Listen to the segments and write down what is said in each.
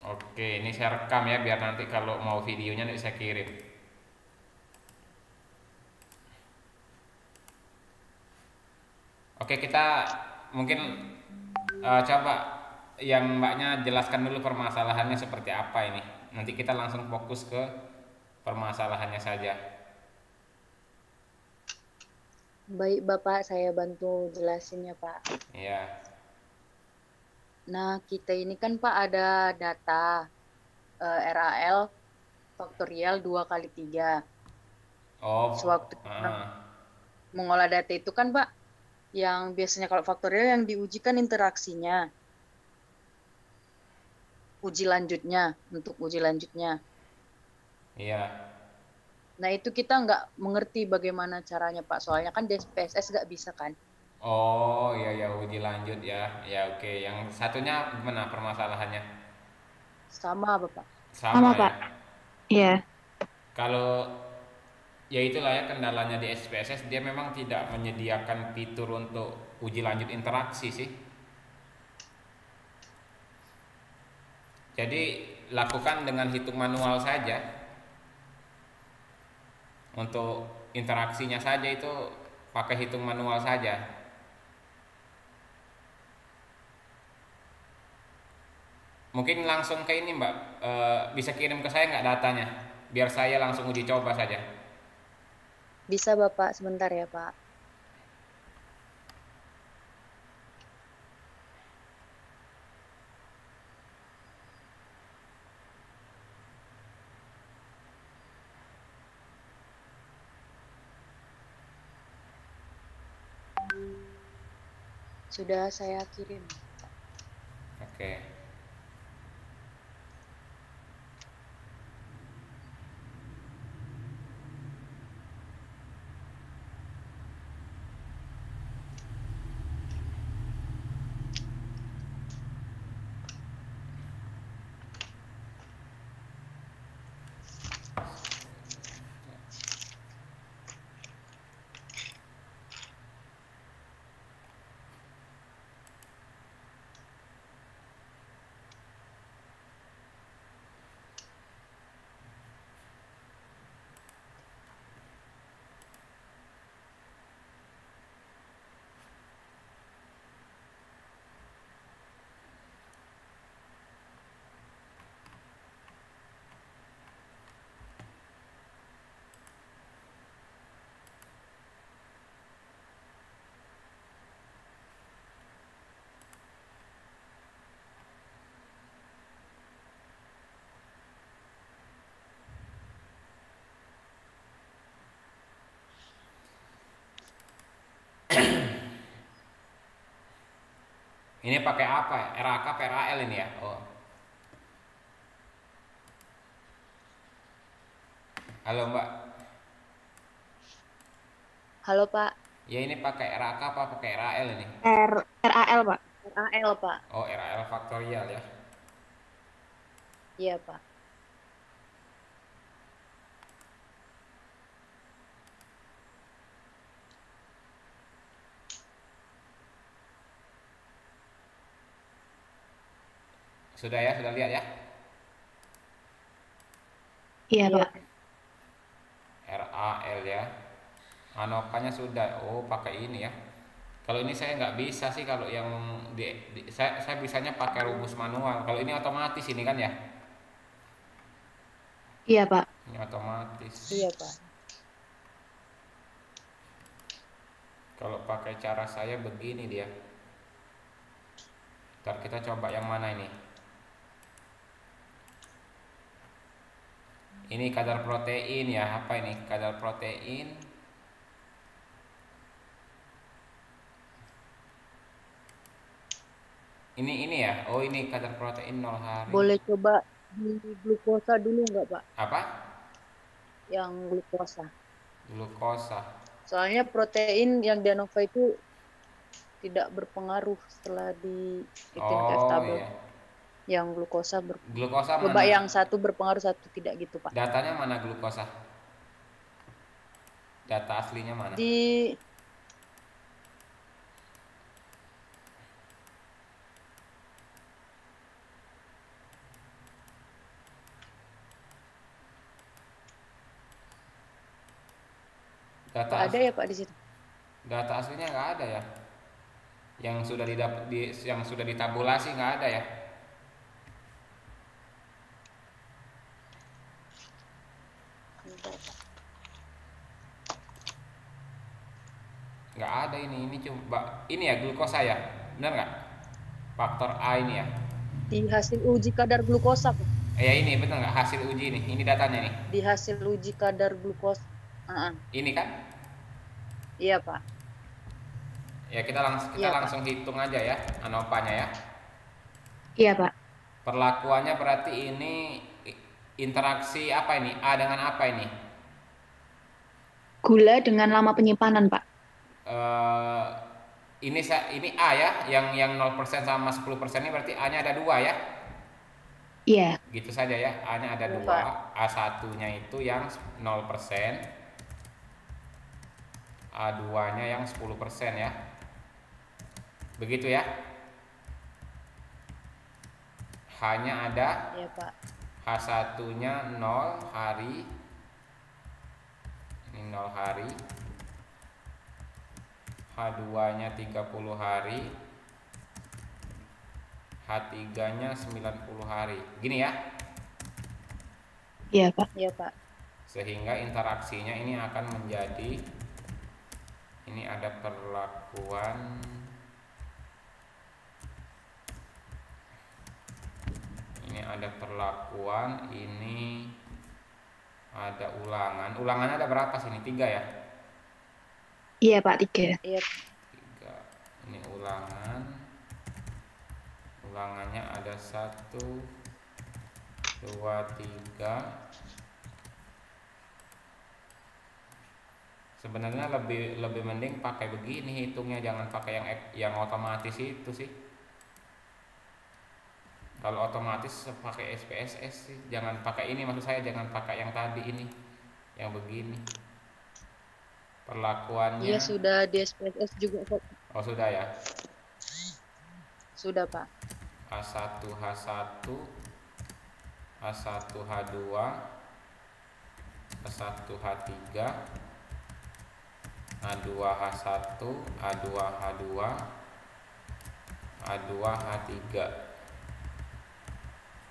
Oke, ini saya rekam ya biar nanti kalau mau videonya nanti saya kirim. Oke, kita mungkin coba yang mbaknya jelaskan dulu permasalahannya seperti apa ini. Nanti kita langsung fokus ke permasalahannya saja. Baik, Bapak, saya bantu jelasin ya, Pak. Iya. Nah, kita ini kan, Pak, ada data RAL faktorial 2 kali 3. Sewaktu Oh, kita mengolah data itu kan, Pak, yang biasanya kalau faktorial yang diujikan interaksinya, untuk uji lanjutnya. iya. Nah, itu kita nggak mengerti bagaimana caranya, Pak. Soalnya kan di SPSS nggak bisa kan. Oh, iya ya uji lanjut ya. Ya oke. Yang satunya gimana permasalahannya? Sama, Bapak. Sama, Sama ya. Pak. Iya. Kalau ya itulah ya kendalanya di SPSS dia memang tidak menyediakan fitur untuk uji lanjut interaksi sih. Jadi lakukan dengan hitung manual saja untuk interaksinya saja itu pakai hitung manual saja. Mungkin langsung ke ini Mbak, bisa kirim ke saya nggak datanya? Biar saya langsung uji coba saja. Bisa, Bapak, sebentar ya, Pak. Sudah saya kirim. Oke. Ini pakai apa ya? RAK apa RAL ini ya? Oh. Halo Mbak. Halo, Pak. Ya ini pakai RAK apa pakai RAL ini? RAL, Pak. RAL, Pak. Oh, RAL faktorial ya. Iya, Pak. Sudah ya, sudah lihat ya? Iya, Iya, Pak. RAL ya. Anokannya sudah. Oh, pakai ini ya. Kalau ini saya nggak bisa sih kalau yang saya bisanya pakai rumus manual. Kalau ini otomatis ini kan ya? Iya, Pak. Ini otomatis. iya, Pak. Kalau pakai cara saya begini dia. Ntar kita coba yang mana ini? Ini kadar protein ya. Apa ini? Kadar protein. Ini ya. Oh, ini kadar protein 0 hari. Boleh coba di glukosa dulu nggak, Pak? Apa? Yang glukosa. Glukosa. Soalnya protein yang di Anova itu tidak berpengaruh setelah diikutin KF Oh tabel. iya. Yang glukosa Glukosa coba mana? yang satu berpengaruh, satu tidak gitu, Pak. Datanya mana glukosa? Data aslinya mana? Di Data Nggak ada ya Pak di situ? data aslinya nggak ada ya. Yang sudah ditabulasi nggak ada ya. Bentar, Pak. Nggak ada ini coba ini ya glukosa ya. Benar nggak? Faktor A ini ya. Di hasil uji kadar glukosa Pak. Ya ini benar nggak hasil uji nih? Ini datanya nih. Di hasil uji kadar glukosa. Ini kan? Iya Pak. Ya kita Iya Pak. langsung hitung aja ya ANOVA-nya ya. Iya, Pak. Perlakuannya berarti ini interaksi apa ini? A dengan apa ini? Gula dengan lama penyimpanan, Pak. Eh ini A ya, yang 0% sama 10% ini berarti A-nya ada 2 ya. Iya. Gitu saja ya. A-nya ada Iya, 2. Pak. A1-nya itu yang 0%, A2-nya yang 10% ya. Begitu ya. Hanya ada Iya Pak. H1-nya 0 hari. Ini 0 hari. H2-nya 30 hari. H3-nya 90 hari. Gini ya. Iya, Pak. Iya Pak. Sehingga interaksinya ini akan menjadi ini ada perlakuan ini ada ulangan. Ulangannya ada berapa sih ini? 3 ya? Iya, Pak, 3. Iya. 3. Ini ulangannya ada 1 2 3. Sebenarnya lebih mending pakai begini hitungnya, jangan pakai yang otomatis itu sih. Kalau otomatis pakai SPSS sih, jangan pakai ini, maksud saya jangan pakai yang tadi ini, yang begini. Perlakuannya. Iya sudah di SPSS juga Pak. Oh sudah ya. Sudah Pak. A1 H1, A1 H2, A1 H3, A2 H1, A2 H2, A2 H3.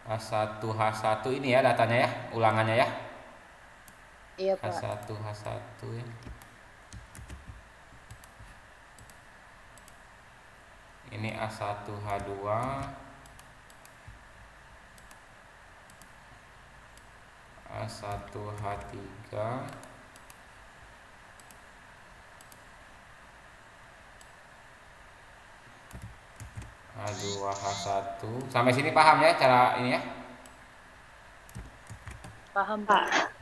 A1 H1 ini ya datanya ya, ulangannya ya. Iya Pak. H1 H1 ya. Ini A1 H2, A1 H3, A2 H1. Sampai sini paham ya cara ini ya? Paham Pak.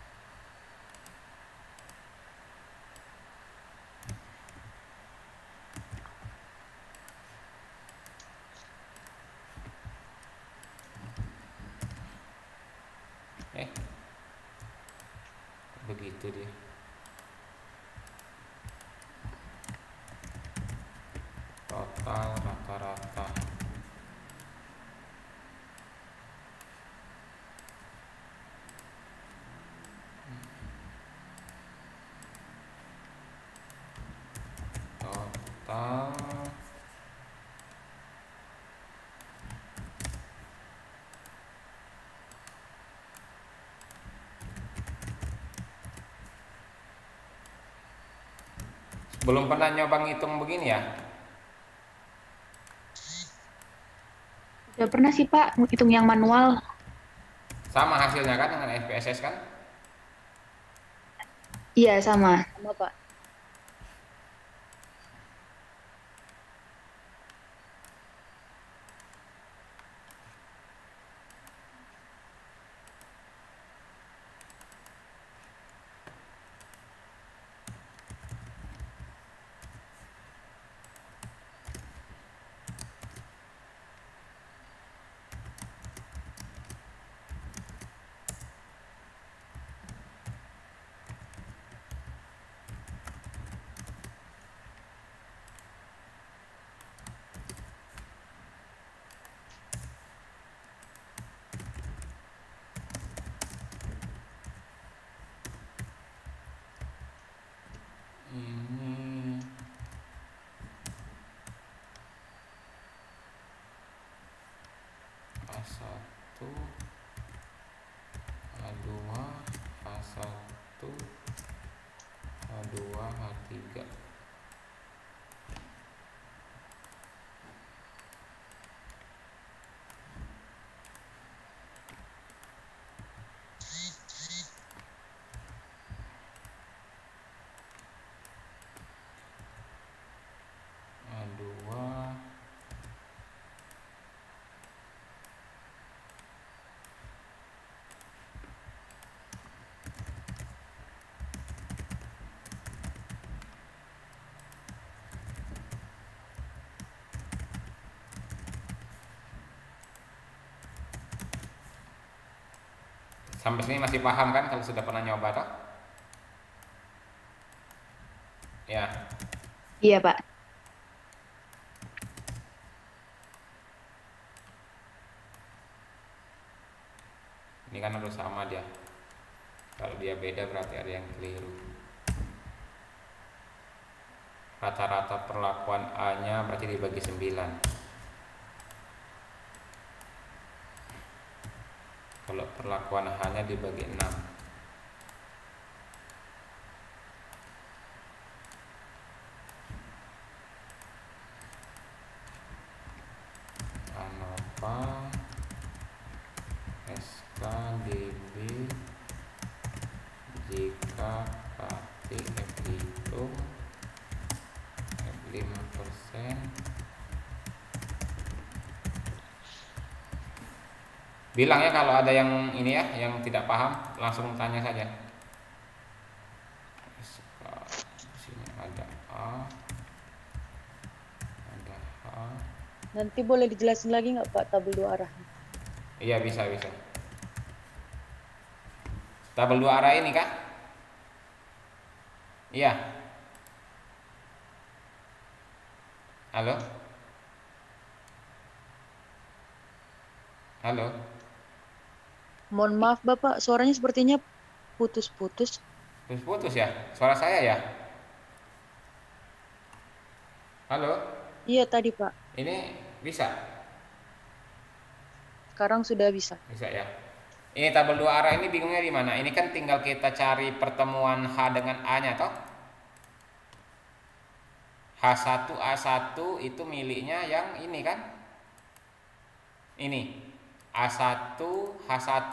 Begitu dia. Total rata-rata. Total belum pernah nyoba ngitung begini ya? Udah pernah sih, Pak, hitung yang manual. Sama hasilnya kan dengan SPSS kan? Iya, sama. Sama Pak. A1 A2 H1 H2 H3. A2 Sampai sini masih paham kan kalau sudah pernah nyoba toh? Ya. Iya, Pak. Ini kan harus sama dia. Kalau dia beda berarti ada yang keliru. Rata-rata perlakuan A-nya berarti dibagi 9. Kalau perlakuan H-nya dibagi 6. ANOVA SKDB jika KT F hitung F 5%. Bilang ya kalau ada yang ini ya, yang tidak paham langsung tanya saja. Di sini ada A, ada H. Nanti boleh dijelasin lagi nggak Pak tabel 2 arah? Iya bisa. Tabel 2 arah ini kah? Iya. Halo? Halo? Mohon maaf Bapak, suaranya sepertinya putus-putus. Putus ya? Suara saya ya? Halo? Iya tadi Pak, Ini bisa? sekarang sudah bisa. Bisa ya? Ini tabel 2 arah ini bingungnya di mana? Ini kan tinggal kita cari pertemuan H dengan A-nya toh? H1 A1 itu miliknya yang ini kan? Ini A1 H1.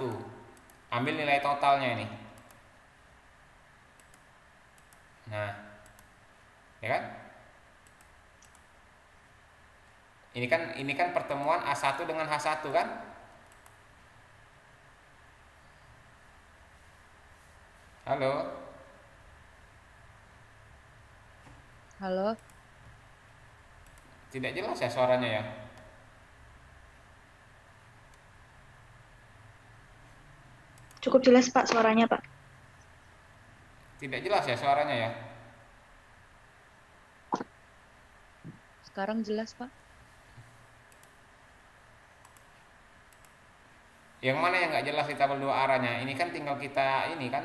Ambil nilai totalnya ini. Nah, ya kan? Ini kan pertemuan A1 dengan H1 kan? Halo? Halo, Tidak jelas ya suaranya ya? Cukup jelas, Pak, suaranya, Pak. Tidak jelas ya suaranya ya? sekarang jelas Pak. Yang mana yang nggak jelas di tabel 2 arahnya? Ini kan tinggal kita ini kan?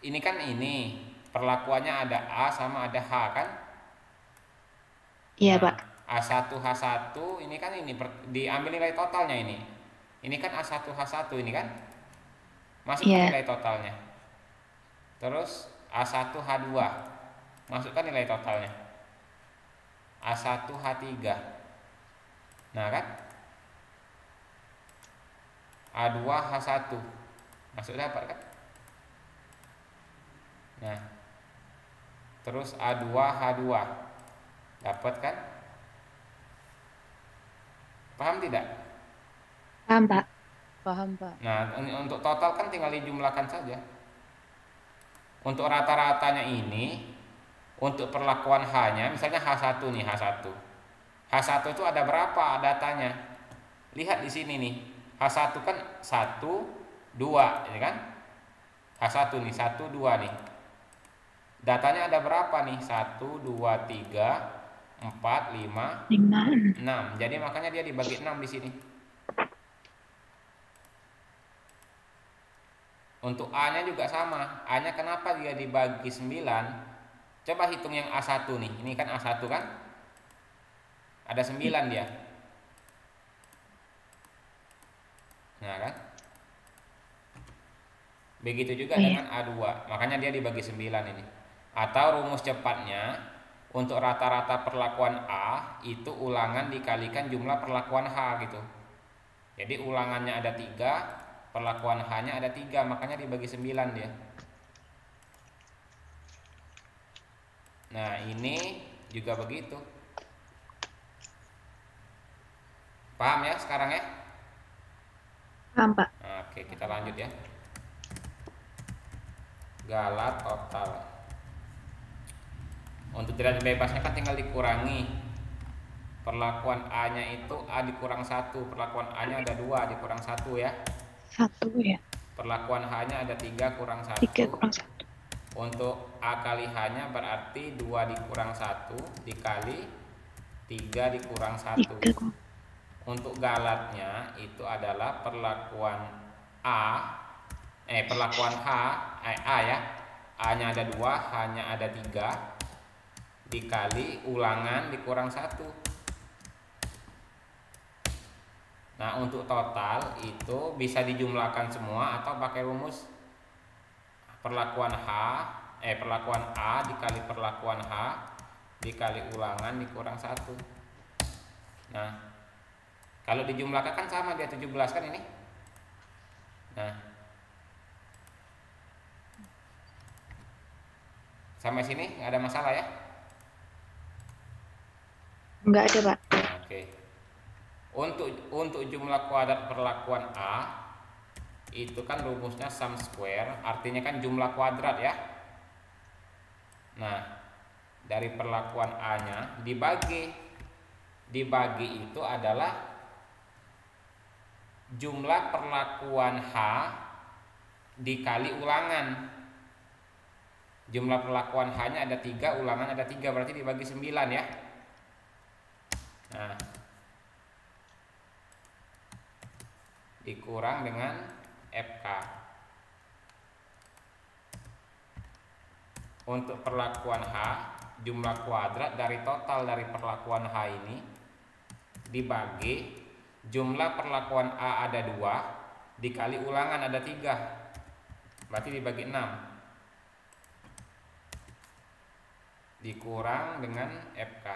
Ini kan ini perlakuannya ada A sama ada H kan? Iya, Nah, Pak. A1 H1 ini kan diambil nilai totalnya ini. Ini kan A1 H1 ini kan? Masukkan Iya. nilai totalnya. Terus A1 H2 masukkan nilai totalnya. A1 H3. Nah kan? A2 H1 masuk dapat kan? Nah, terus A2 H2 dapat kan? Paham tidak? Paham, Pak. Paham Pak. Nah, untuk total kan tinggal dijumlahkan saja. Untuk rata-ratanya ini, untuk perlakuan H-nya, misalnya H1 nih, H1. H1 itu ada berapa datanya? Lihat di sini nih. H1 kan 1, 2, ini kan? H1 nih, 1, 2 nih. Datanya ada berapa nih? 1, 2, 3, 4, 5, 5. 6. Jadi makanya dia dibagi 6 di sini. Untuk A-nya juga sama. A-nya kenapa dia dibagi 9? Coba hitung yang A1 nih. Ini kan A1 kan? Ada 9 dia. Nah kan? Begitu juga Oh, iya. dengan A2. Makanya dia dibagi 9 ini. Atau rumus cepatnya, untuk rata-rata perlakuan A itu ulangan dikalikan jumlah perlakuan H gitu. Jadi ulangannya ada 3, perlakuan H-nya ada 3, makanya dibagi 9 dia. Nah, ini juga begitu. Paham ya sekarang ya? Paham, Pak. Nah, oke, kita lanjut ya. Galat total. Untuk derajat bebasnya kan tinggal dikurangi. Perlakuan A-nya itu A dikurang 1, perlakuan A-nya ada 2 dikurang 1 ya. 1 ya. Perlakuan H-nya ada 3 kurang 1. 3 kurang 1. Untuk A kali H-nya berarti 2 dikurang 1 dikali 3 dikurang 1. 3 kurang. Untuk galatnya itu adalah perlakuan perlakuan A ya. A-nya ada 2, H-nya ada 3 dikali ulangan dikurang 1. Nah, untuk total itu bisa dijumlahkan semua atau pakai rumus perlakuan perlakuan A dikali perlakuan H dikali ulangan dikurang 1. Nah, kalau dijumlahkan kan sama, dia 17 kan ini. Nah, sampai sini nggak ada masalah ya? Enggak ada, Pak. Nah, oke. Untuk jumlah kuadrat perlakuan A itu kan rumusnya sum square, artinya kan jumlah kuadrat ya. Nah, dari perlakuan A-nya dibagi itu adalah jumlah perlakuan H dikali ulangan. Jumlah perlakuan H-nya ada 3, ulangan ada 3, berarti dibagi 9 ya. Nah, dikurang dengan FK. Untuk perlakuan H, jumlah kuadrat dari total dari perlakuan H ini dibagi jumlah perlakuan A ada 2 dikali ulangan ada 3, berarti dibagi 6, dikurang dengan FK.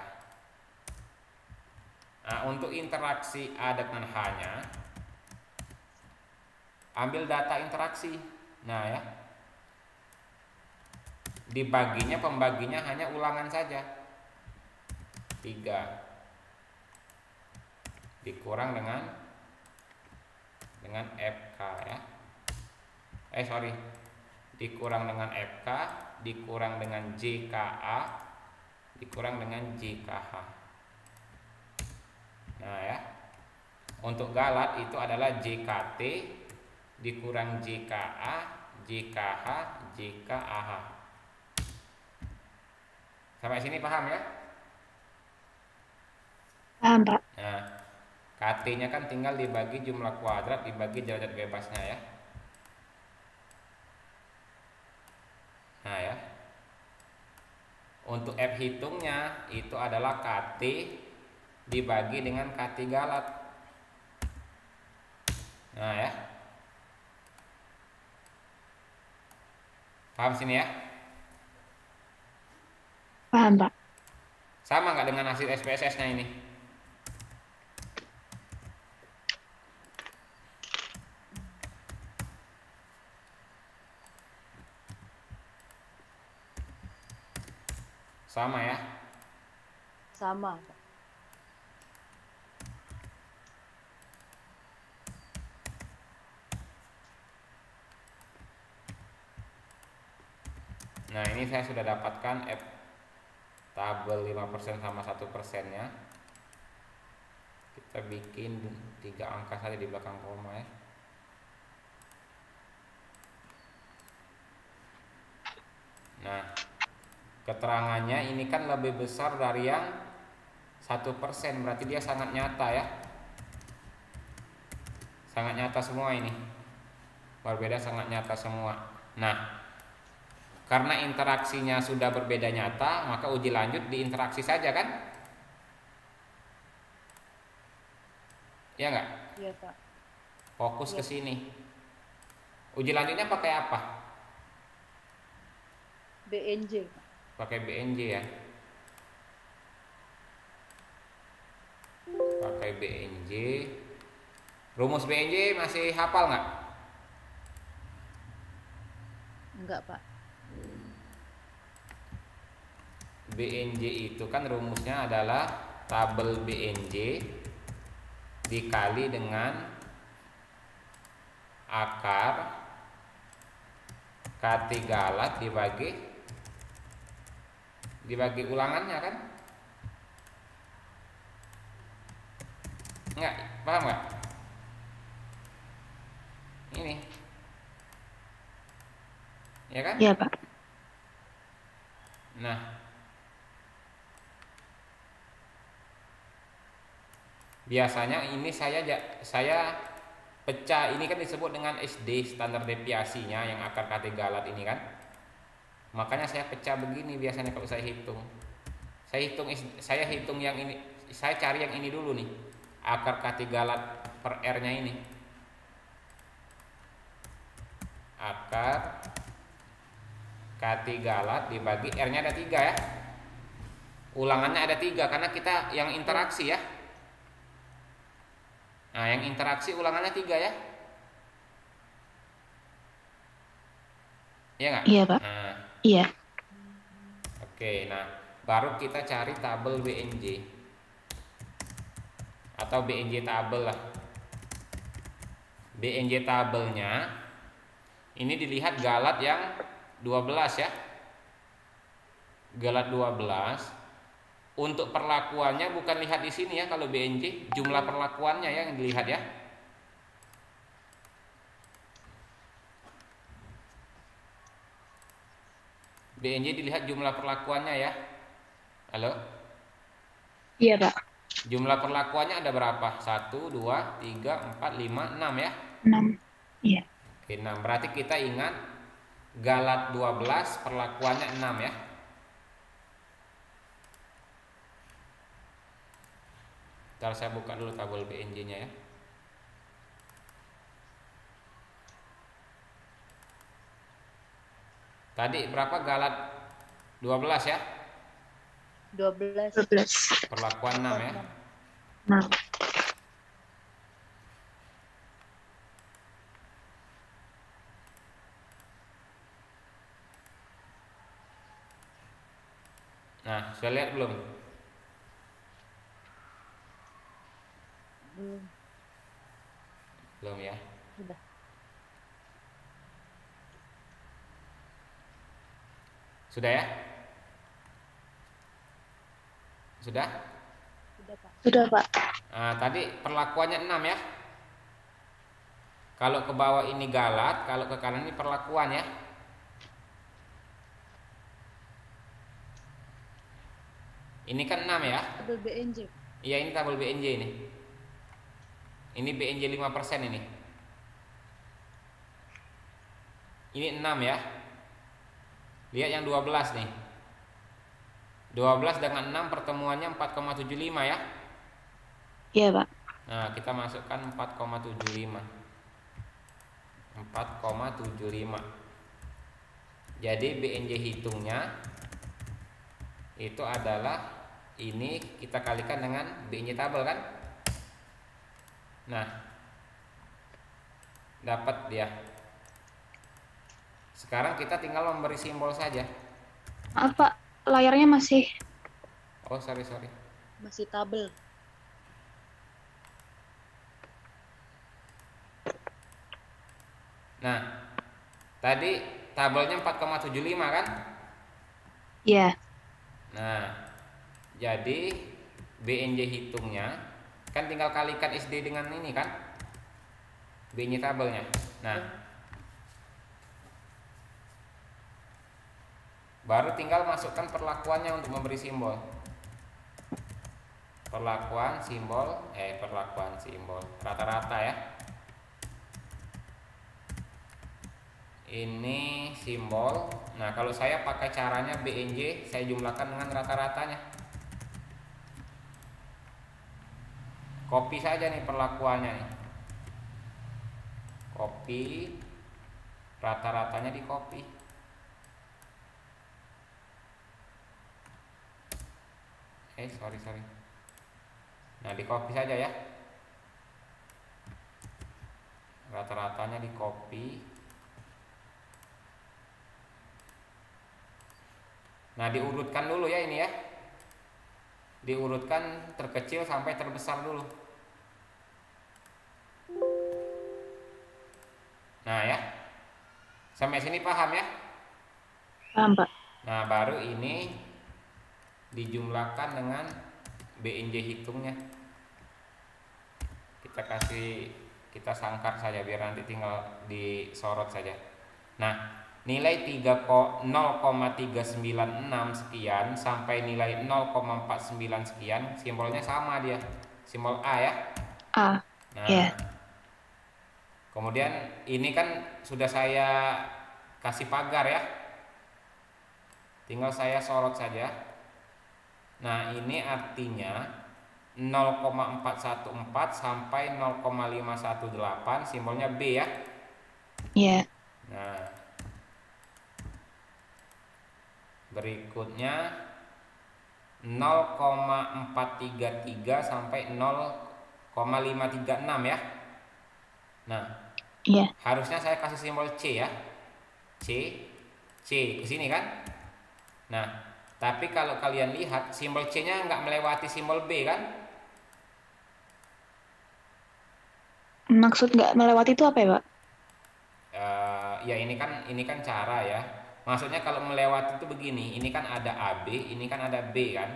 Nah, untuk interaksi A dengan H-nya, ambil data interaksi. Nah ya, dibaginya, pembaginya hanya ulangan saja, 3 dikurang dengan FK ya. Dikurang dengan FK, dikurang dengan JKA, dikurang dengan JKH. Nah ya, untuk galat itu adalah JKT dikurang JKA, JKH, JKAH. Sampai sini paham ya? Paham, Pak. Nah, KT-nya kan tinggal dibagi jumlah kuadrat dibagi derajat bebasnya ya. Nah ya, untuk F hitungnya itu adalah KT dibagi dengan KT galat. Nah ya, paham sini ya? Paham, Pak. Sama nggak dengan hasil SPSS-nya ini? Sama ya? Sama. Nah, ini saya sudah dapatkan F tabel 5% sama 1% nya. Kita bikin 3 angka saja di belakang koma ya. Nah, keterangannya ini kan lebih besar dari yang 1%, berarti dia sangat nyata ya. Sangat nyata semua ini. Berbeda sangat nyata semua. Nah, karena interaksinya sudah berbeda nyata, maka uji lanjut di interaksi saja kan? Ya enggak? Iya, Pak. Fokus ke Iya. sini. Uji lanjutnya pakai apa? BNJ. Pakai BNJ ya. Pakai BNJ. Rumus BNJ masih hafal nggak? Enggak, Pak. BNJ itu kan rumusnya adalah tabel BNJ dikali dengan akar K3 alat dibagi ulangannya kan? Enggak, paham nggak? Ini, ya kan? Iya, Pak. Nah, biasanya ini saya pecah, ini kan disebut dengan SD, standar deviasinya yang akar K3 alat ini kan. Makanya saya pecah begini biasanya kalau saya hitung. Saya hitung yang ini, saya cari yang ini dulu nih. Akar K3 alat per R-nya ini. Akar K3 alat dibagi R-nya ada 3 ya. Ulangannya ada 3 karena kita yang interaksi ya. Nah, yang interaksi ulangannya 3 ya. Iya nggak? Iya, Pak. Nah, Iya. oke, nah baru kita cari tabel BNJ atau BNJ tabel lah. BNJ tabelnya ini dilihat galat yang 12 ya. Galat 12. Untuk perlakuannya bukan lihat di sini ya kalau BNJ, jumlah perlakuannya ya yang dilihat ya. BNJ dilihat jumlah perlakuannya ya. Halo? Iya, Pak. Jumlah perlakuannya ada berapa? 1, 2, 3, 4, 5, 6 ya. 6. Iya. Oke, 6. Berarti kita ingat galat 12 perlakuannya 6 ya. Ntar saya buka dulu tabel BNJ-nya ya. Tadi berapa galat 12 ya? 12. 12. Perlakuan 6 ya. 6. Nah, sudah lihat belum? Belum. Belum ya. Sudah. Sudah ya? Sudah? Sudah, Pak. Sudah, Pak. Nah, tadi perlakuannya 6 ya. Kalau ke bawah ini galat, kalau ke kanan ini perlakuan ya. Ini kan 6 ya. Tabel BNJ. Iya, ini tabel BNJ ini. Ini BNJ 5% ini. Ini 6 ya. Lihat yang 12 nih. 12 dengan 6 pertemuannya 4,75 ya. Iya, Pak. Nah, kita masukkan 4,75. 4,75. Jadi BNJ hitungnya itu adalah ini kita kalikan dengan BNJ tabel kan. Nah, dapat dia. Sekarang kita tinggal memberi simbol saja. Maaf, Pak. Layarnya masih. Oh, sorry. Masih tabel. Nah, tadi tabelnya 4,75 kan? Iya. Nah, jadi BNJ hitungnya kan tinggal kalikan SD dengan ini kan? BNJ tabelnya. Nah, baru tinggal masukkan perlakuannya untuk memberi simbol. Perlakuan simbol rata-rata ya. Ini simbol. Nah, kalau saya pakai caranya BNJ, saya jumlahkan dengan rata-ratanya. Copy saja nih perlakuannya nih. copy, rata-ratanya di copy. Sorry. Nah, di copy saja ya. Rata-ratanya di copy. Nah, diurutkan dulu ya ini ya. Diurutkan terkecil sampai terbesar dulu. Nah ya, sampai sini paham ya? Paham, Pak. Nah, baru ini dijumlahkan dengan BNJ hitungnya. Kita sangkar saja biar nanti tinggal disorot saja. Nah, nilai 0,396 sekian sampai nilai 0,49 sekian, simbolnya sama dia. Simbol A ya. A. Nah, Ya. kemudian ini kan sudah saya kasih pagar ya. Tinggal saya sorot saja. Nah, ini artinya 0,414 sampai 0,518, simbolnya B ya. Ya. Nah, berikutnya 0,433 sampai 0,536 ya. Nah, Iya. harusnya saya kasih simbol C ya. C ke sini kan? Nah, tapi kalau kalian lihat simbol C-nya nggak melewati simbol B kan? Maksud nggak melewati itu apa ya, Pak? Ya ini kan cara ya. Maksudnya kalau melewati itu begini, ini kan ada AB, ini kan ada B kan.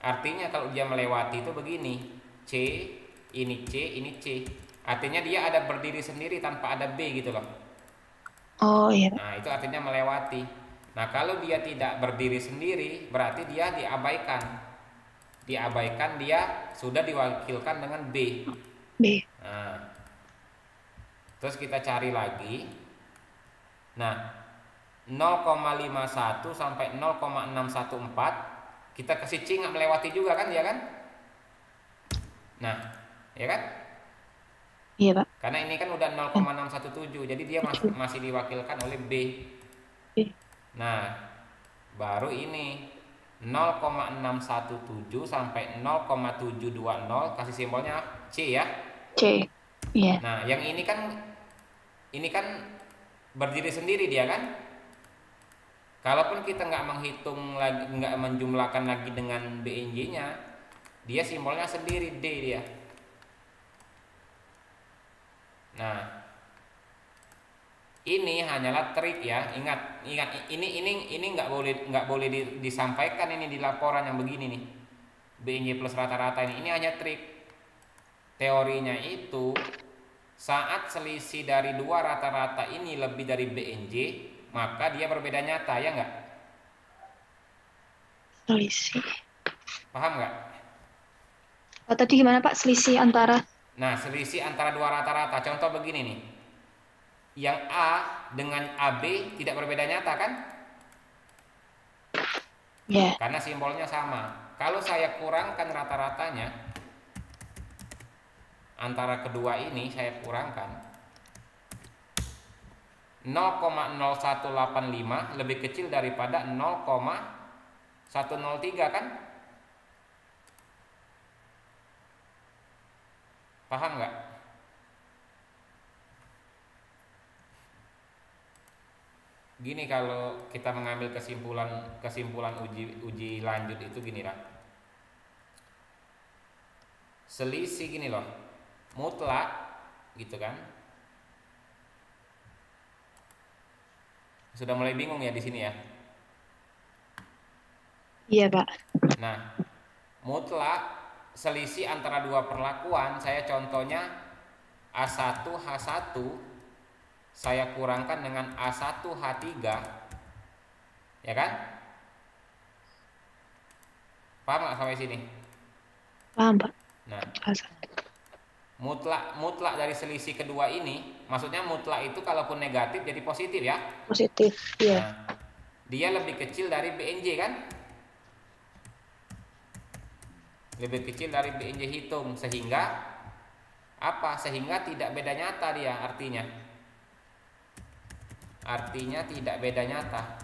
Artinya kalau dia melewati itu begini, C, ini C. Artinya dia ada berdiri sendiri tanpa ada B gitu loh. Oh iya, Pak. Nah, itu artinya melewati. Nah, kalau dia tidak berdiri sendiri, berarti dia diabaikan. Diabaikan, dia sudah diwakilkan dengan B. B. Nah, terus kita cari lagi. Nah, 0,51 sampai 0,614 kita kasih C nggak melewati juga kan, ya kan? Nah, ya kan? Iya, Pak. Karena ini kan udah 0,617, jadi dia masih diwakilkan oleh B. B. Nah, baru ini 0,617 sampai 0,720 kasih simbolnya C ya. C. Iya. Nah, yang ini kan berdiri sendiri dia kan. Kalaupun kita nggak menghitung lagi, nggak menjumlahkan lagi dengan BNJ-nya, dia simbolnya sendiri D dia. Nah, ini hanyalah trik ya. Ingat ini nggak boleh disampaikan ini di laporan yang begini nih. BNJ plus rata-rata ini hanya trik. Teorinya itu saat selisih dari dua rata-rata ini lebih dari BNJ, maka dia berbeda nyata, ya nggak? Selisih. Paham nggak? Oh, tadi gimana, Pak? Selisih antara? Nah, selisih antara dua rata-rata. Contoh begini nih. Yang A dengan AB tidak berbeda nyata kan? Ya. Karena simbolnya sama. Kalau saya kurangkan rata-ratanya, antara kedua ini saya kurangkan 0,0185 lebih kecil daripada 0,103 kan? Paham nggak? Gini, kalau kita mengambil kesimpulan uji lanjut itu gini lah. Selisih gini loh, mutlak gitu kan? Sudah mulai bingung ya di sini ya? Iya, Pak. Nah, mutlak selisih antara dua perlakuan, saya contohnya A1 H1 saya kurangkan dengan A1 H3, ya kan? Paham nggak sampai sini? Paham, Pak. Nah, mutlak dari selisih kedua ini, maksudnya mutlak itu kalaupun negatif jadi positif ya. Positif, iya. Nah, dia lebih kecil dari BNJ kan? Lebih kecil dari BNJ hitung, sehingga apa? Sehingga tidak beda nyata dia artinya. artinya tidak beda nyata.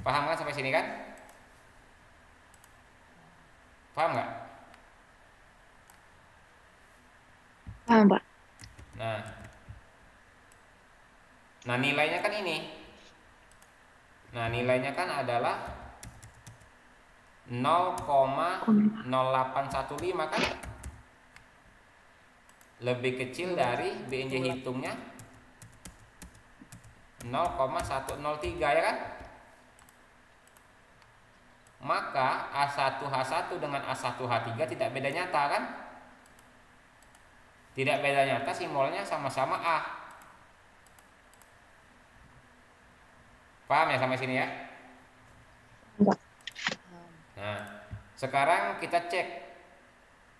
Paham kan sampai sini kan? Paham nggak? Paham, Pak. Nah, nilainya kan ini. Nah, nilainya kan adalah 0,0815 kan? Lebih kecil dari BNJ hitungnya 0,103 ya kan? Maka A1H1 dengan A1H3 tidak beda nyata kan? Tidak beda nyata, simbolnya sama-sama A. Paham ya sampai sini ya? Nah, sekarang kita cek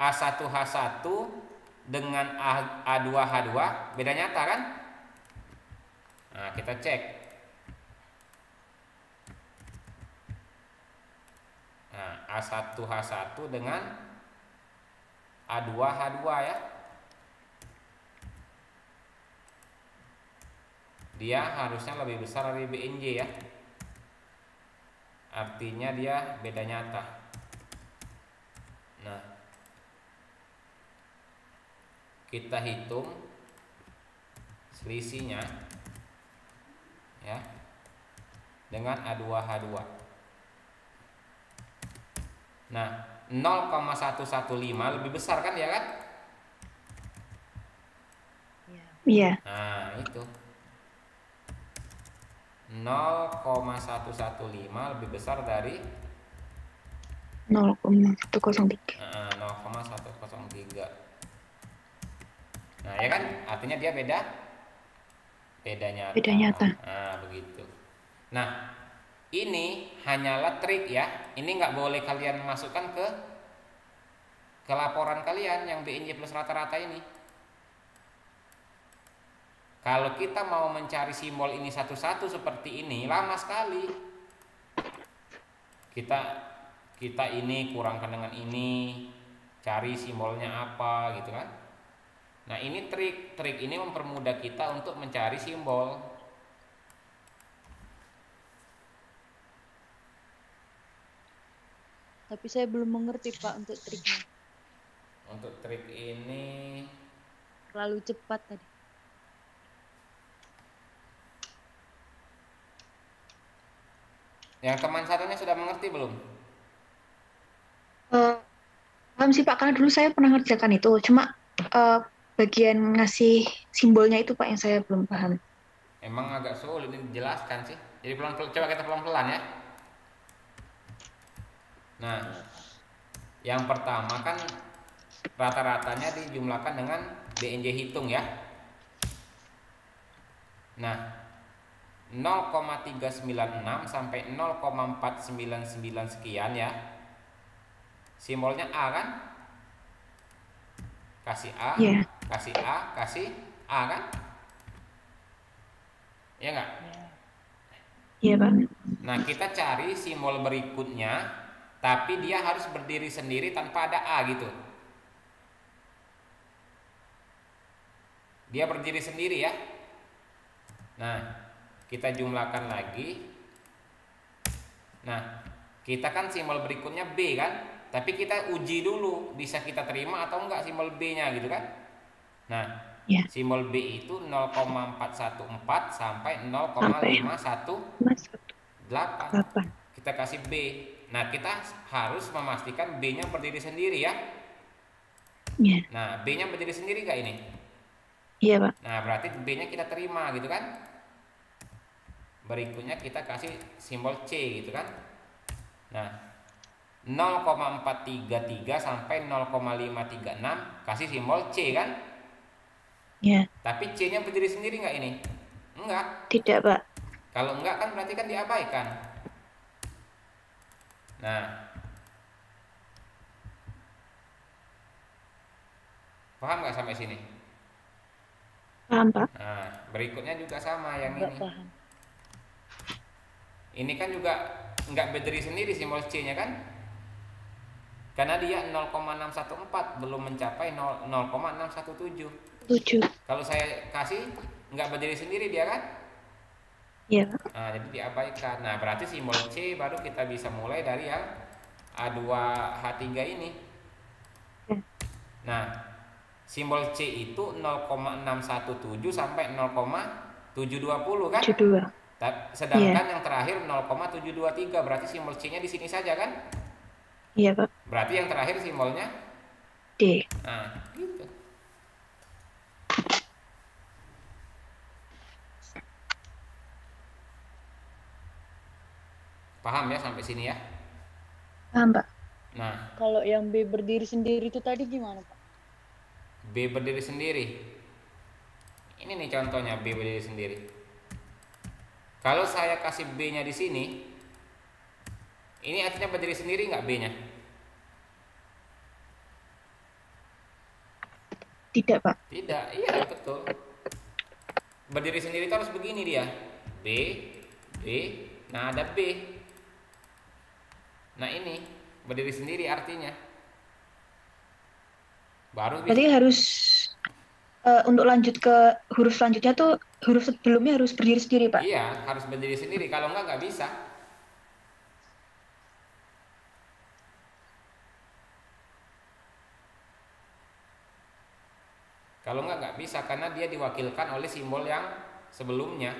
A1H1 dengan A2H2 beda nyata kan? Nah, kita cek. Nah, A1H1 dengan A2H2 ya. Dia harusnya lebih besar dari BNJ ya. Artinya dia beda nyata. Nah, kita hitung selisihnya ya dengan A2H2. Nah, 0,115 lebih besar kan ya kan? Iya. Nah, itu 0,115 lebih besar dari 0,103. 0,103. Nah, ya kan? Artinya dia beda nyata. Beda nyata. Nah, begitu. Nah, ini hanyalah trik ya. Ini nggak boleh kalian masukkan ke laporan kalian yang BNJ plus rata-rata ini. Kalau kita mau mencari simbol ini satu-satu seperti ini, lama sekali. Kita ini kurangkan dengan ini, cari simbolnya apa gitu kan. Nah, ini trik ini mempermudah kita untuk mencari simbol. Tapi saya belum mengerti Pak untuk triknya. Untuk trik ini Terlalu cepat tadi. yang teman satunya sudah mengerti belum? Paham sih Pak, karena dulu saya pernah ngerjakan itu. Cuma bagian ngasih simbolnya itu Pak yang saya belum paham. Emang agak sulit ini dijelaskan sih. Jadi pelan-pelan, coba kita pelan-pelan ya. Nah, yang pertama kan rata-ratanya dijumlahkan dengan BNJ hitung ya. Nah, 0,396 sampai 0,499 sekian ya. Simbolnya A kan? Kasih A, Iya. kasih A, kasih A kan? Ya enggak? Iya Pak. Nah, kita cari simbol berikutnya, tapi dia harus berdiri sendiri tanpa ada A gitu. Dia berdiri sendiri ya. Nah, kita jumlahkan lagi. Nah, kita kan simbol berikutnya B kan? Tapi kita uji dulu, bisa kita terima atau enggak simbol B-nya gitu kan? Nah, Ya. simbol B itu 0,414 sampai 0,518. Kita kasih B. Nah, kita harus memastikan B-nya berdiri sendiri ya. Iya. Nah, B-nya berdiri sendiri enggak ini? Iya Pak. Nah, berarti B-nya kita terima gitu kan? Berikutnya kita kasih simbol C gitu kan. Nah, 0,433 sampai 0,536 kasih simbol C kan. Ya. Tapi C-nya berdiri sendiri nggak ini? Enggak. Tidak Pak. Kalau enggak kan berarti kan diabaikan. Nah, paham nggak sampai sini? Paham Pak. Nah, berikutnya juga sama yang Enggak ini. paham. Ini kan juga nggak berdiri sendiri simbol C-nya kan? Karena dia 0,614 belum mencapai 0,617. Setuju. Kalau saya kasih nggak berdiri sendiri dia kan. Iya. Nah, jadi diabaikan. Nah, berarti simbol C baru kita bisa mulai dari yang A2H3 ini. Oke. Nah, simbol C itu 0,617 sampai 0,720 kan? 72. Sedangkan Iya. yang terakhir 0,723, berarti simbol C-nya di sini saja kan? Iya, Pak. Berarti yang terakhir simbolnya D. nah, gitu. Paham ya sampai sini ya? Paham, Pak. Nah, Kalau yang B berdiri sendiri itu tadi gimana, Pak? B berdiri sendiri. Ini nih contohnya B berdiri sendiri. Kalau saya kasih B-nya di sini, ini artinya berdiri sendiri nggak B-nya? Tidak, Pak. Tidak, iya betul. Berdiri sendiri itu harus begini dia. B, B, nah ada B. Nah ini berdiri sendiri artinya. Baru bisa. Berarti harus untuk lanjut ke huruf selanjutnya tuh huruf sebelumnya harus berdiri sendiri, Pak. Iya, harus berdiri sendiri. Kalau nggak bisa. Kalau nggak bisa karena dia diwakilkan oleh simbol yang sebelumnya.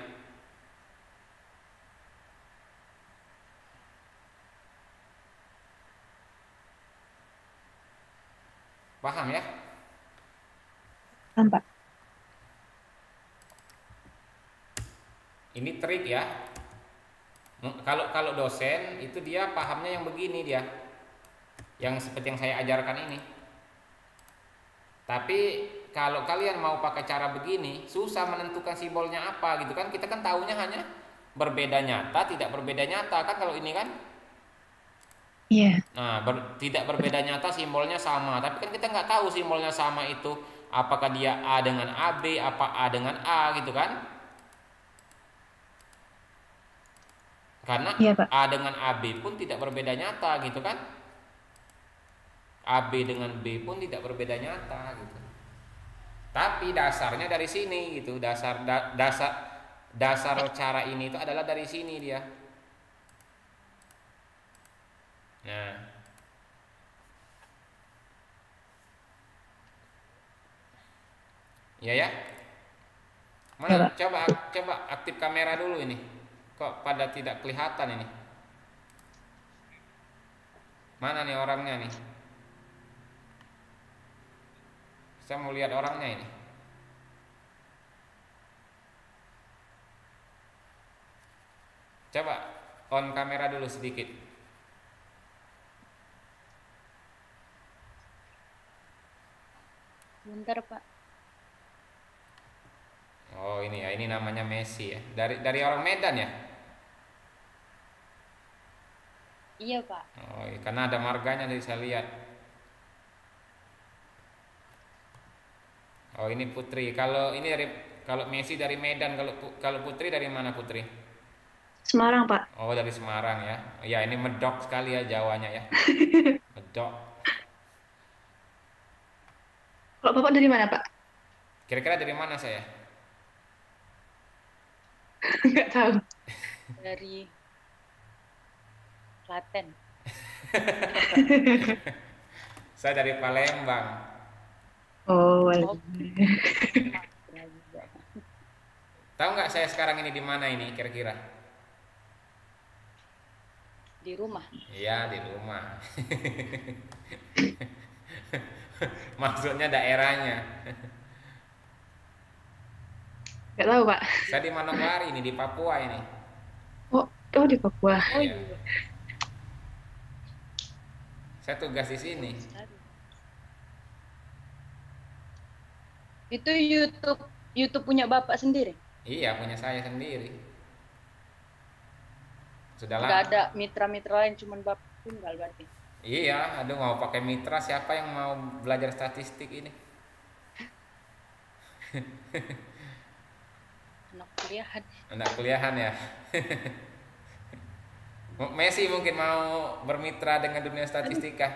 Paham ya? Paham, Pak. Ini trik ya. Kalau dosen itu dia pahamnya yang begini dia. Yang seperti yang saya ajarkan ini. Tapi kalau kalian mau pakai cara begini, susah menentukan simbolnya apa gitu kan. Kita kan tahunya hanya berbeda nyata, tidak berbeda nyata kan kalau ini kan. Iya. Nah, tidak berbeda nyata simbolnya sama, tapi kan kita nggak tahu simbolnya sama itu apakah dia A dengan AB, apa A dengan A gitu kan? Karena Iya, Pak. A dengan AB pun tidak berbeda nyata gitu kan? AB dengan B pun tidak berbeda nyata gitu. Tapi dasarnya dari sini gitu, dasar cara ini itu adalah dari sini dia. Nah, ya ya. Mana? Coba aktif kamera dulu ini. Kok pada tidak kelihatan ini? Mana nih orangnya nih? Saya mau lihat orangnya ini. Coba on kamera dulu sedikit. Bentar, Pak. Oh ini ya, ini namanya Messi ya. Dari orang Medan ya? Iya, Pak. Oh, iya, karena ada marganya dari saya lihat. Oh ini Putri. Kalau Messi dari Medan, kalau Putri dari mana Putri? Semarang, Pak. Oh dari Semarang ya. Ya ini medok sekali ya Jawanya ya. Medok. Kalau Bapak dari mana, Pak? Kira-kira dari mana saya? Nggak tahu. Dari Klaten. Saya dari Palembang. Oh, Tahu nggak saya sekarang ini di mana ini kira-kira? Di rumah. Iya di rumah. Maksudnya daerahnya. nggak tahu, Pak. Saya di Manokwari ini di Papua ini. Oh, di Papua. Oh Iya. iya. Saya tugas di sini. Itu YouTube punya Bapak sendiri. Iya punya saya sendiri. Sudah Nggak lama. ada mitra-mitra lain, cuman Bapak tinggal berarti. Iya, aduh mau pakai mitra siapa yang mau belajar statistik ini? Anak kuliahan. Anak kuliahan ya. Messi mungkin mau bermitra dengan dunia statistika,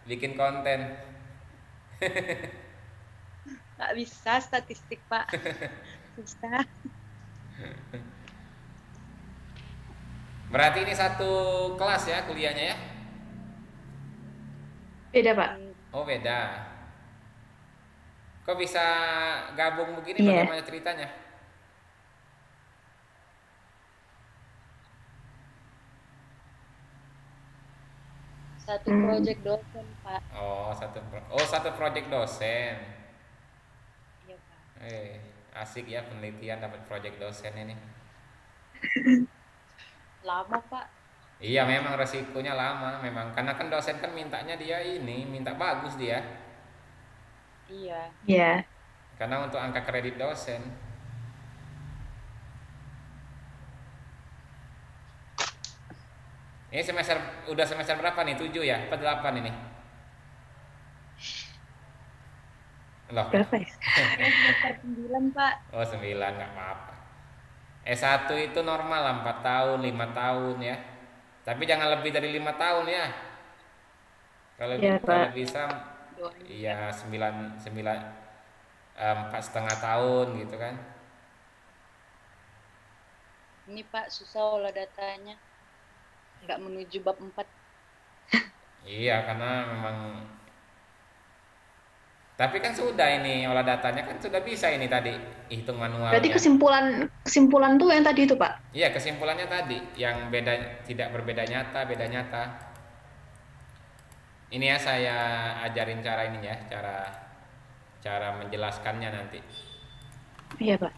bikin konten. Nggak bisa statistik, Pak. susah. Berarti ini satu kelas ya kuliahnya ya? Beda, Pak. Oh beda. Kok bisa gabung begini? Iya. Bagaimana ceritanya? Satu Hmm. project dosen, Pak. Satu project dosen. Iya, Pak. Asik ya penelitian dapat project dosen ini. Lama, Pak. Iya memang resikonya lama memang karena kan dosen kan mintanya dia ini minta bagus dia Iya. Iya. karena untuk angka kredit dosen. Ini udah semester berapa nih? 7 ya? Apa 8 ini? Loh. Berapa ya? Semester 9, Pak. Oh 9 nggak apa-apa. S1 itu normal lah 4 tahun, 5 tahun ya. Tapi jangan lebih dari 5 tahun ya. Iya, Kalau Pak. bisa Doain. iya 9 4,5 tahun gitu kan. Ini Pak susah olah datanya. Nggak menuju bab 4. Iya karena memang tapi kan sudah ini olah datanya kan sudah bisa ini tadi hitung Berarti manualnya. kesimpulan tuh yang tadi itu, Pak. Iya kesimpulannya tadi yang beda tidak berbeda nyata, beda nyata. Ini ya saya ajarin cara ini ya, cara menjelaskannya nanti. Iya, Pak.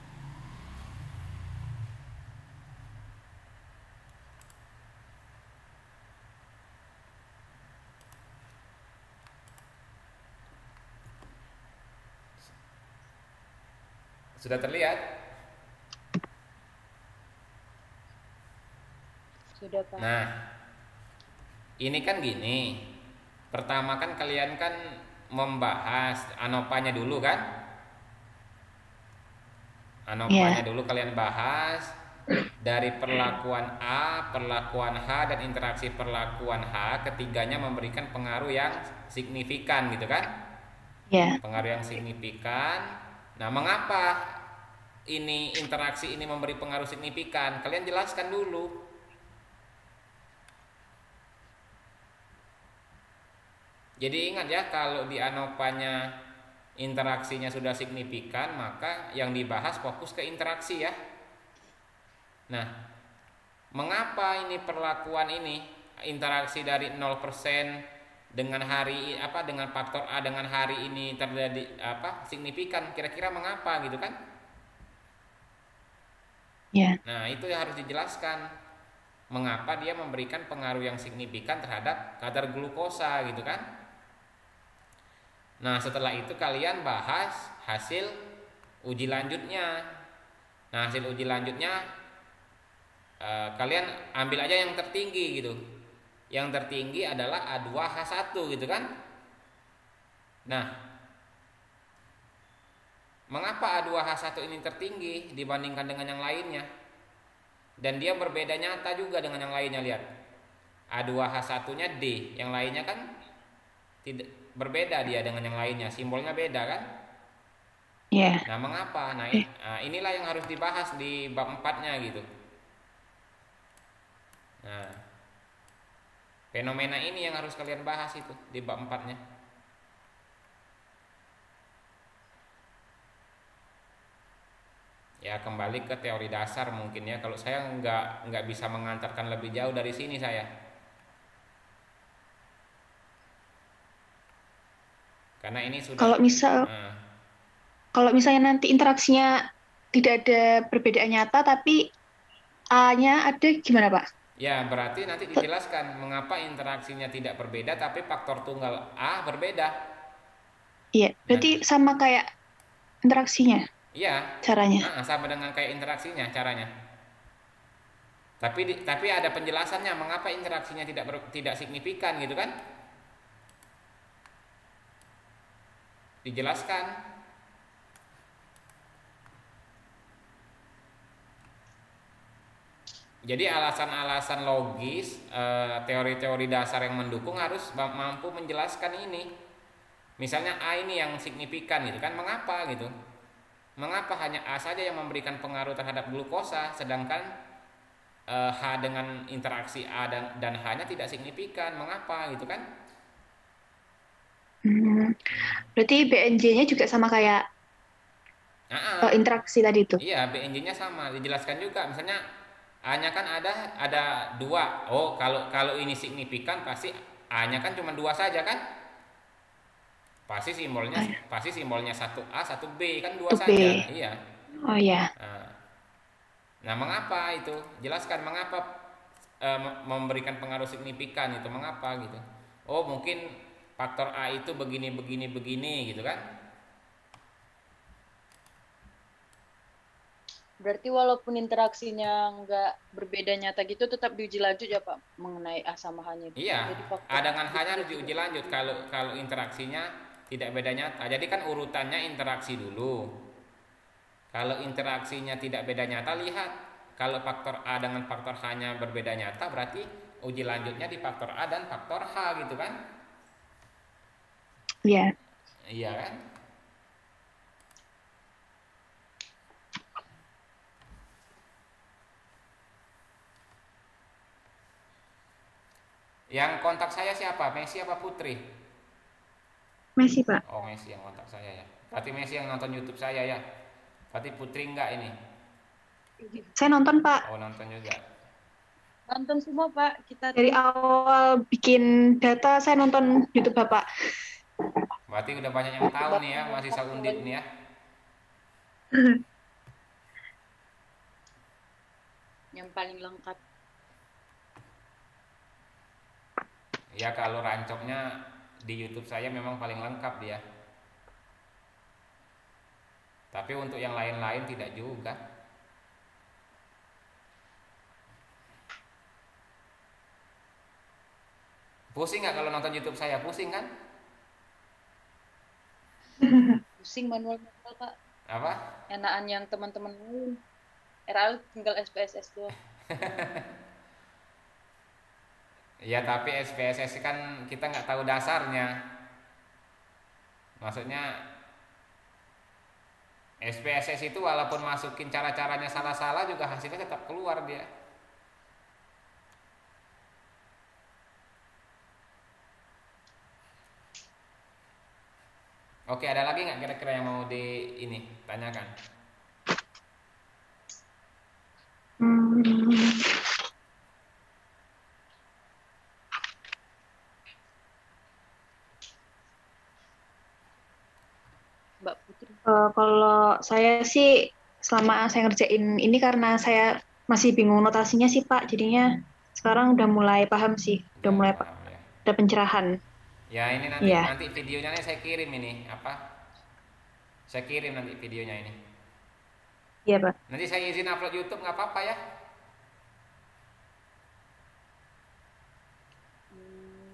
Sudah terlihat? Sudah, Pak. Nah, ini kan gini. Pertama kan kalian kan membahas ANOVA-nya dulu kan? ANOVA-nya Iya. dulu kalian bahas dari perlakuan A, perlakuan H dan interaksi perlakuan H ketiganya memberikan pengaruh yang signifikan gitu kan? Iya. Pengaruh yang signifikan. Nah, mengapa ini interaksi ini memberi pengaruh signifikan? Kalian jelaskan dulu. Jadi ingat ya, kalau di ANOVA-nya interaksinya sudah signifikan, maka yang dibahas fokus ke interaksi ya. Nah, mengapa ini perlakuan ini interaksi dari 0% dengan dengan faktor A dengan hari ini terjadi signifikan, kira-kira mengapa gitu kan? Iya. Nah, itu yang harus dijelaskan. Mengapa dia memberikan pengaruh yang signifikan terhadap kadar glukosa gitu kan? Nah, setelah itu kalian bahas hasil uji lanjutnya. Nah, hasil uji lanjutnya kalian ambil aja yang tertinggi gitu. Yang tertinggi adalah A2H1 gitu kan? Nah, mengapa A2H1 ini tertinggi dibandingkan dengan yang lainnya? Dan dia berbeda nyata juga dengan yang lainnya, lihat. A2H1-nya D, yang lainnya kan tidak berbeda dia dengan yang lainnya, simbolnya beda kan? Iya. Nah, mengapa? Nah, inilah yang harus dibahas di bab 4-nya gitu. Nah, fenomena ini yang harus kalian bahas itu di bab 4-nya. Ya, kembali ke teori dasar mungkin ya. Kalau saya nggak bisa mengantarkan lebih jauh dari sini saya. Karena ini sudah Kalau misalnya nanti interaksinya tidak ada perbedaan nyata tapi A-nya ada gimana, Pak? ya berarti nanti dijelaskan mengapa interaksinya tidak berbeda tapi faktor tunggal A berbeda. Iya, berarti sama kayak interaksinya Iya, caranya. sama dengan kayak interaksinya caranya. Tapi ada penjelasannya mengapa interaksinya tidak signifikan gitu kan? Dijelaskan. Jadi alasan-alasan logis, teori-teori dasar yang mendukung harus mampu menjelaskan ini. Misalnya A ini yang signifikan gitu kan, mengapa gitu? Mengapa hanya A saja yang memberikan pengaruh terhadap glukosa, sedangkan H dengan interaksi A dan H-nya tidak signifikan? Mengapa gitu kan? Berarti BNJ-nya juga sama kayak Ah, interaksi tadi itu. iya, BNJ-nya sama, dijelaskan juga. Misalnya A-nya kan ada dua. Oh, kalau ini signifikan pasti A-nya kan cuma dua saja kan? Pasti simbolnya Oh, ya. pasti simbolnya satu A, satu B kan dua Itu saja. B. Iya. Oh ya. Nah, nah, mengapa itu? Jelaskan mengapa memberikan pengaruh signifikan itu mengapa gitu. Oh, mungkin faktor A itu begini begini begini gitu kan? Berarti walaupun interaksinya nggak berbeda nyata gitu, tetap diuji lanjut ya Pak mengenai A sama H-nya itu. Iya, Jadi A faktor dengan H-nya tersebut harus juga. diuji lanjut kalau kalau interaksinya tidak beda nyata. Jadi kan urutannya interaksi dulu. Kalau interaksinya tidak beda nyata, lihat. Kalau faktor A dengan faktor H-nya berbeda nyata, berarti uji lanjutnya di faktor A dan faktor H gitu kan? Iya. Iya kan? Yang kontak saya siapa? Messi apa Putri? Messi, Pak. Oh, Messi yang kontak saya ya. Berarti Messi yang nonton YouTube saya ya. Berarti Putri enggak ini? Saya nonton, Pak. Oh, nonton juga. Nonton semua Pak, kita Dari tim. awal bikin data, saya nonton YouTube Bapak. Berarti udah banyak yang tahu nih ya, masih Bapak Undip nih ya. yang paling lengkap. Ya kalau rancoknya di YouTube saya memang paling lengkap dia. Tapi untuk yang lain-lain tidak juga. Pusing nggak kalau nonton YouTube saya? Pusing kan? Pusing manual-manual Pak. Apa? Enakan yang teman-teman lain. RL tinggal SPSS doang. Ya tapi SPSS kan kita nggak tahu dasarnya. Maksudnya SPSS itu walaupun masukin cara-caranya salah-salah juga hasilnya tetap keluar dia. Oke, ada lagi nggak kira-kira yang mau di ini tanyakan? Hmm, Mbak Putri. kalau saya sih selama saya ngerjain ini karena saya masih bingung notasinya sih Pak, jadinya sekarang udah mulai paham sih, udah Udah mulai paham ya. ada pencerahan. Ya ini nanti Iya, nanti videonya nih saya kirim ini apa? Saya kirim nanti videonya ini. iya Pak. Nanti saya izin upload YouTube nggak apa-apa ya?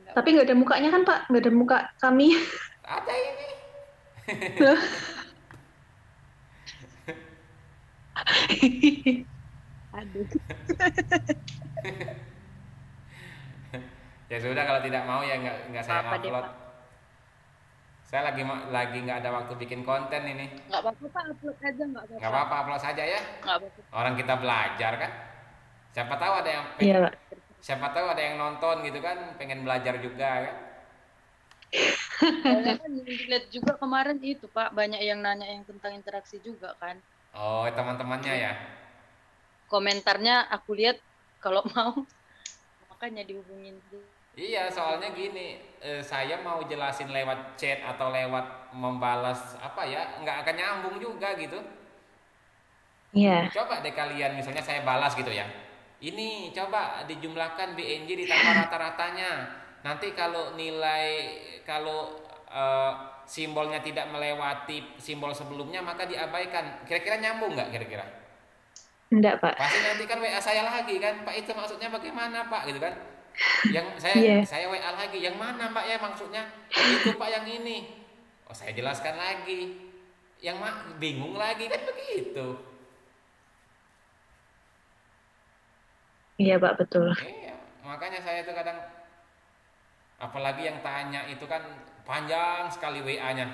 Nggak Tapi nggak ada mukanya kan Pak, nggak ada muka kami. Ada ini. Aduh. Ya sudah kalau tidak mau ya nggak saya Apa deh upload. Pak? Saya lagi nggak ada waktu bikin konten ini. Nggak apa-apa Pak, upload aja nggak Nggak apa-apa. apa-apa upload saja ya. Nggak apa-apa. Orang kita belajar kan. Siapa tahu ada yang Iya Pak. siapa tahu ada yang nonton gitu kan, pengen belajar juga kan. Soalnya kan yang dilihat juga kemarin itu Pak, banyak yang nanya yang tentang interaksi juga kan. Oh, teman-temannya ya. Komentarnya aku lihat kalau mau, makanya dihubungin. Iya, soalnya gini, saya mau jelasin lewat chat atau lewat membalas apa ya, nggak akan nyambung juga gitu. Iya. Coba deh kalian, misalnya saya balas gitu ya. Ini coba dijumlahkan BNJ ditambah rata-ratanya. Nanti kalau simbolnya tidak melewati simbol sebelumnya maka diabaikan. Kira-kira nyambung nggak kira-kira? Enggak Pak. Pasti nanti kan WA saya lagi kan, Pak itu maksudnya bagaimana Pak gitu kan? Yang Iya. saya WA lagi, yang mana Pak ya maksudnya? Itu Pak yang ini. Oh saya jelaskan lagi. Yang bingung lagi kan begitu. Iya Pak, betul. Iya, makanya saya tuh kadang apalagi yang tanya itu kan panjang sekali WA-nya.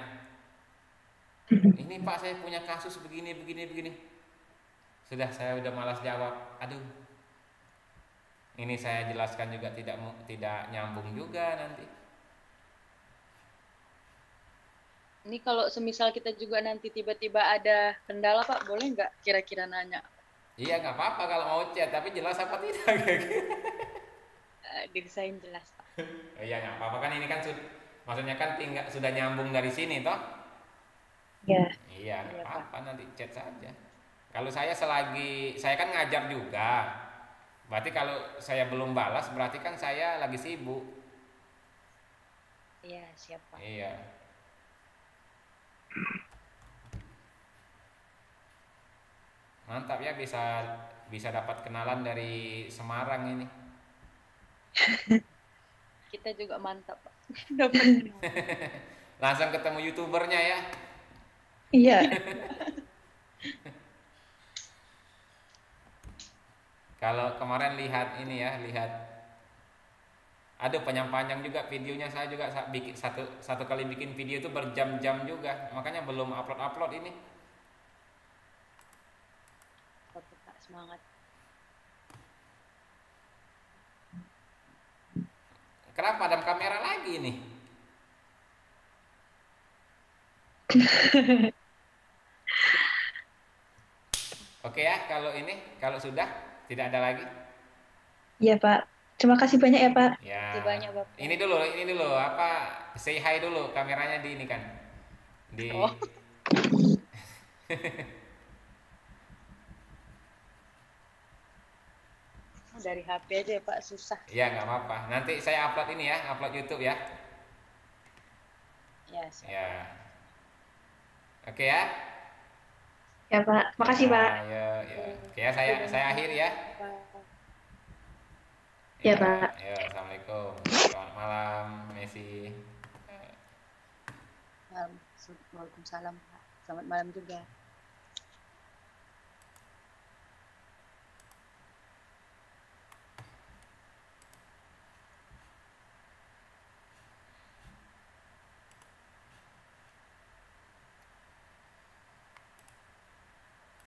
Ini Pak saya punya kasus begini begini begini. Sudah saya udah malas jawab. Aduh, ini saya jelaskan juga tidak nyambung juga nanti. Ini kalau semisal kita juga nanti tiba-tiba ada kendala Pak, boleh nggak kira-kira nanya? Iya nggak apa-apa kalau mau chat, tapi jelas apa tidak? Desain jelas Pak. Iya nggak apa-apa kan ini kan maksudnya kan tinggal sudah nyambung dari sini toh? Ya. Iya nggak Iya Pak. apa-apa nanti chat saja. Kalau saya kan ngajar juga. Berarti kalau saya belum balas berarti kan saya lagi sibuk. Iya siap Pak. Iya. Mantap ya bisa dapat kenalan dari Semarang ini. Kita juga mantap Pak. Dapat. Langsung ketemu YouTubernya ya. Iya. Kalau kemarin lihat ini ya, ada panjang-panjang juga videonya, saya juga bikin satu kali bikin video itu berjam-jam juga, makanya belum upload ini. Oke Pak, semangat. Kenapa padam kamera lagi nih? Oke ya, kalau sudah tidak ada lagi. Iya, Pak. Terima kasih banyak ya, Pak. Ya. Terima kasih banyak Bapak. Ini dulu apa say hi dulu, kameranya di ini kan. Di Oh. Dari HP aja ya Pak, susah. Ya nggak apa-apa. Nanti saya upload ini ya, upload YouTube ya. Ya siap. Ya. Oke ya. Ya, Pak. Makasih, Pak. Ya, ya. Oke ya, saya akhiri ya. Ya, Pak. Ya, assalamualaikum. Selamat malam, Messi. Waalaikumsalam Pak. Selamat malam juga.